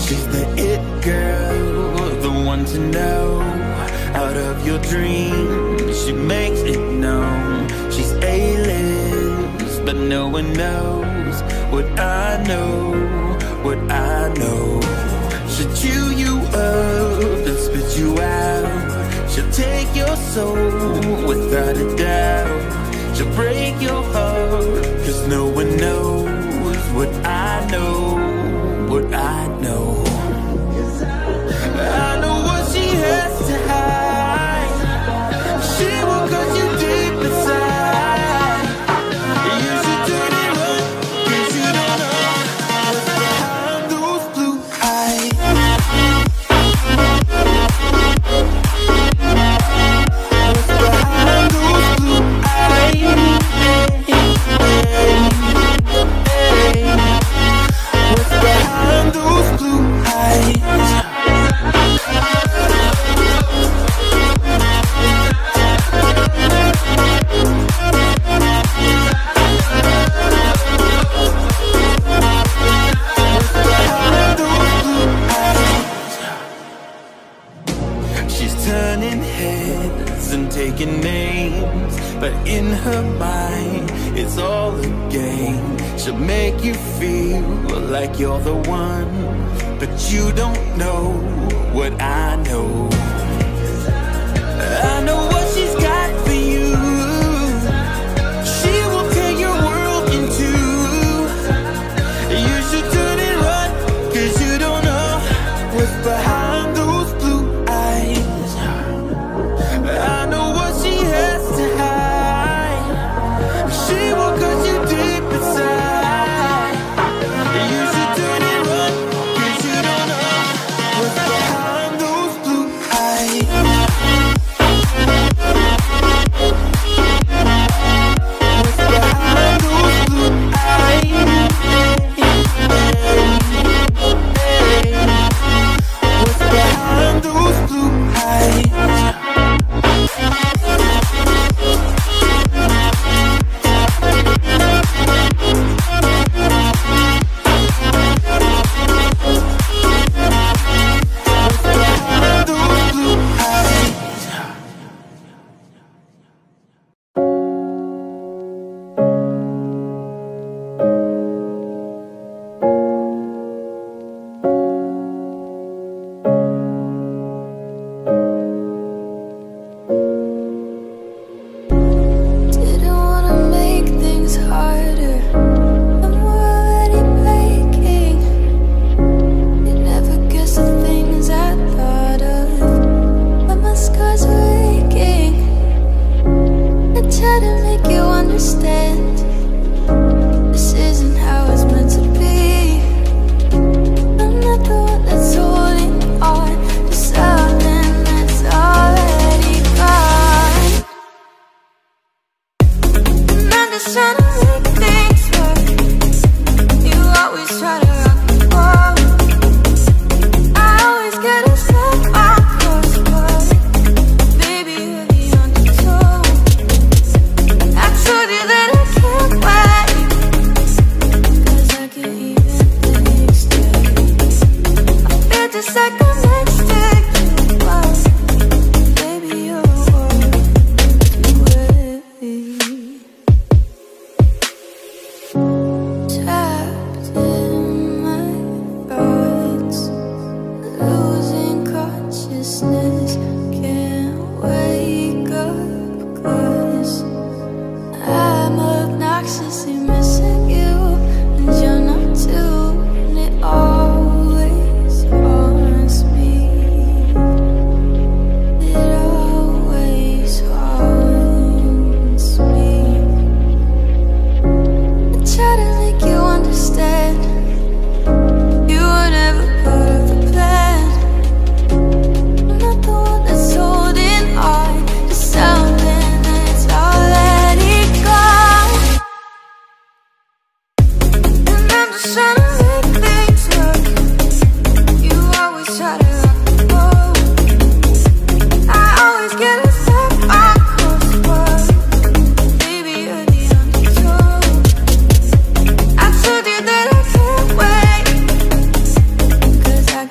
She's the it girl, the one to know. Out of your dreams, she makes it known. She's A-list, but no one knows what I know, what I know. She'll chew you up and spit you out. She'll take your soul without a doubt. She'll break your heart, 'cause no one knows what I know, what I know. I know what she has to hide. She will cut you deep inside. You should turn it on, 'cause you don't know what's behind those blue eyes. What's behind those blue eyes? What's behind those blue eyes? She's turning heads and taking names, but in her mind it's all a game. She'll make you feel like you're the one, but you don't know what I know. I know what she's got for you. She will tear your world in two. You should turn and run, 'cause you don't know what's behind those blue eyes. I know what she has to hide. She will cut you deep inside. You should turn and run, 'cause you don't know what's behind those blue eyes. What's behind those blue eyes? What's behind those blue eyes? Didn't wanna make things harder. I'm already breaking. You never guess the things I thought of, but my scars are aching. I try to make you understand. This isn't how it's meant to be. I'm not the one that's holding on to something that's already gone. And I'm just trying to make things work. You always try to rock the boat. I always get upset on course, but baby, you're the undertow. I told you that I can't wait, 'cause I can even things straight. I feel just like I'm next to you, but baby, you're worth the wait. Trapped in my thoughts, losing consciousness. Can't wake up 'cause I'm obnoxiously missing you, and you're not too. And it always haunts me. It always haunts me. I try to make you understand. You were never part of the plan. I'm not the one that's holding on to something that's already gone. And I'm just trying to make things work. You always try to rock the boat. I always get upset on course, but baby, you're the undertow. I told you that I can't wait, 'cause I